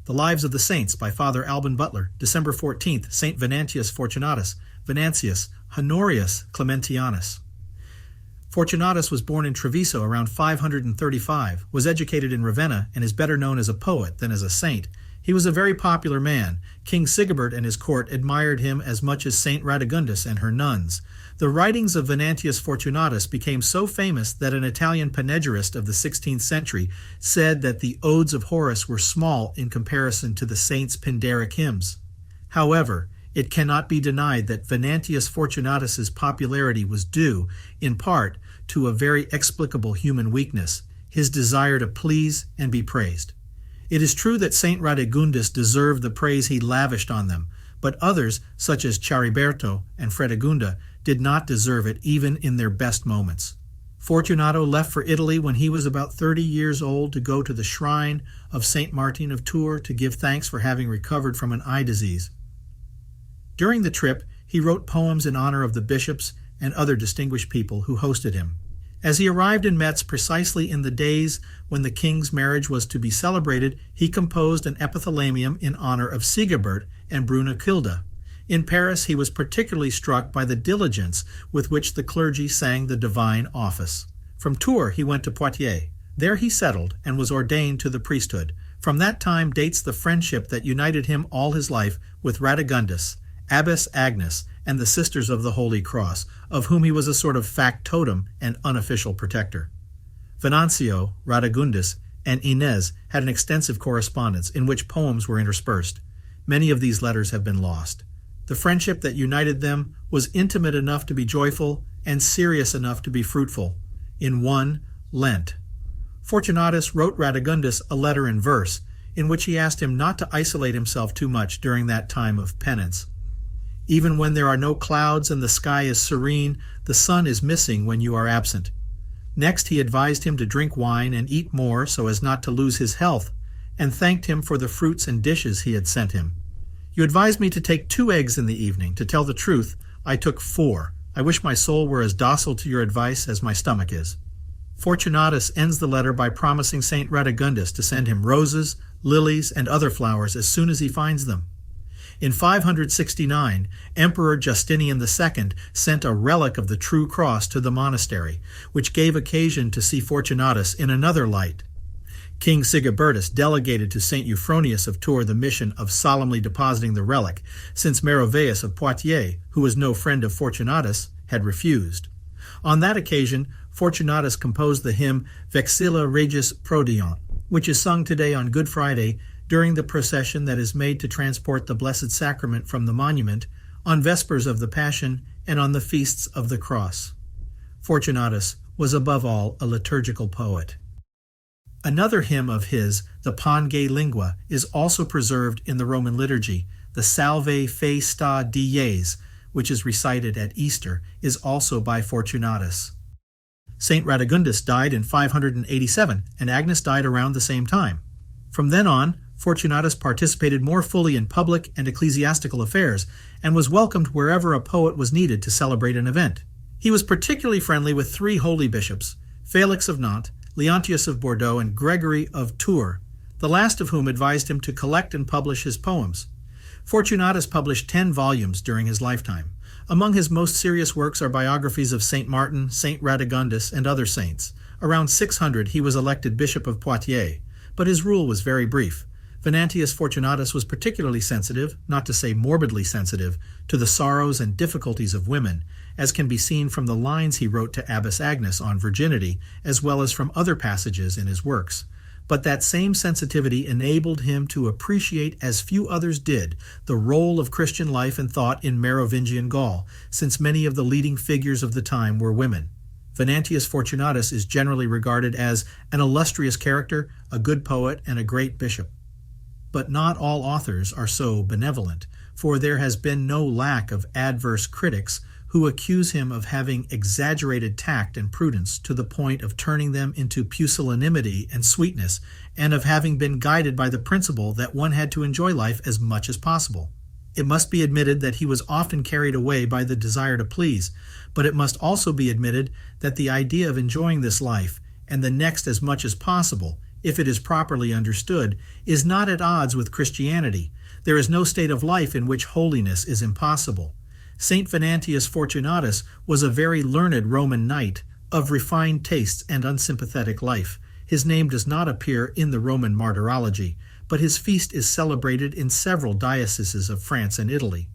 The Lives of the Saints by Father Alban Butler, December 14th, St. Venantius Fortunatus, Venantius, Honorius Clementianus. Fortunatus was born in Treviso around 535, was educated in Ravenna, and is better known as a poet than as a saint. He was a very popular man. King Sigebert and his court admired him as much as Saint Radegundis and her nuns. The writings of Venantius Fortunatus became so famous that an Italian panegyrist of the 16th century said that the odes of Horace were small in comparison to the saint's Pindaric hymns. However, it cannot be denied that Venantius Fortunatus's popularity was due, in part, to a very explicable human weakness, his desire to please and be praised. It is true that Saint Radegundis deserved the praise he lavished on them, but others, such as Chariberto and Fredegunda, did not deserve it even in their best moments. Fortunato left for Italy when he was about 30 years old to go to the shrine of Saint Martin of Tours to give thanks for having recovered from an eye disease. During the trip, he wrote poems in honor of the bishops and other distinguished people who hosted him. As he arrived in Metz precisely in the days when the king's marriage was to be celebrated, he composed an epithalamium in honor of Sigebert and Brunechilde. In Paris, he was particularly struck by the diligence with which the clergy sang the divine office. From Tours, he went to Poitiers. There he settled and was ordained to the priesthood. From that time dates the friendship that united him all his life with Radegundis, Abbess Agnes, and the Sisters of the Holy Cross, of whom he was a sort of factotum and unofficial protector. Venancio, Radegundis, and Inez had an extensive correspondence in which poems were interspersed. Many of these letters have been lost. The friendship that united them was intimate enough to be joyful and serious enough to be fruitful. In one, Lent. Fortunatus wrote Radegundis a letter in verse, in which he asked him not to isolate himself too much during that time of penance. Even when there are no clouds and the sky is serene, the sun is missing when you are absent. Next, he advised him to drink wine and eat more so as not to lose his health, and thanked him for the fruits and dishes he had sent him. You advised me to take 2 eggs in the evening. To tell the truth, I took 4. I wish my soul were as docile to your advice as my stomach is. Fortunatus ends the letter by promising Saint Radegundis to send him roses, lilies, and other flowers as soon as he finds them. In 569, Emperor Justinian II sent a relic of the True Cross to the monastery, which gave occasion to see Fortunatus in another light. King Sigebertus delegated to St. Euphronius of Tours the mission of solemnly depositing the relic, since Meroveus of Poitiers, who was no friend of Fortunatus, had refused. On that occasion, Fortunatus composed the hymn Vexilla Regis Prodeunt, which is sung today on Good Friday during the procession that is made to transport the Blessed Sacrament from the monument, on Vespers of the Passion, and on the Feasts of the Cross. Fortunatus was above all a liturgical poet. Another hymn of his, the Pange Lingua, is also preserved in the Roman liturgy. The Salve Fé Sta Dies, which is recited at Easter, is also by Fortunatus. Saint Radegundis died in 587, and Agnes died around the same time. From then on, Fortunatus participated more fully in public and ecclesiastical affairs, and was welcomed wherever a poet was needed to celebrate an event. He was particularly friendly with 3 holy bishops, Felix of Nantes, Leontius of Bordeaux, and Gregory of Tours, the last of whom advised him to collect and publish his poems. Fortunatus published 10 volumes during his lifetime. Among his most serious works are biographies of Saint Martin, Saint Radegundis, and other saints. Around 600 he was elected Bishop of Poitiers, but his rule was very brief. Venantius Fortunatus was particularly sensitive, not to say morbidly sensitive, to the sorrows and difficulties of women, as can be seen from the lines he wrote to Abbess Agnes on virginity, as well as from other passages in his works. But that same sensitivity enabled him to appreciate, as few others did, the role of Christian life and thought in Merovingian Gaul, since many of the leading figures of the time were women. Venantius Fortunatus is generally regarded as an illustrious character, a good poet, and a great bishop. But not all authors are so benevolent, for there has been no lack of adverse critics who accuse him of having exaggerated tact and prudence to the point of turning them into pusillanimity and sweetness, and of having been guided by the principle that one had to enjoy life as much as possible. It must be admitted that he was often carried away by the desire to please, but it must also be admitted that the idea of enjoying this life, and the next as much as possible, if it is properly understood, is not at odds with Christianity. There is no state of life in which holiness is impossible. Saint Venantius Fortunatus was a very learned Roman knight, of refined tastes and unsympathetic life. His name does not appear in the Roman martyrology, but his feast is celebrated in several dioceses of France and Italy.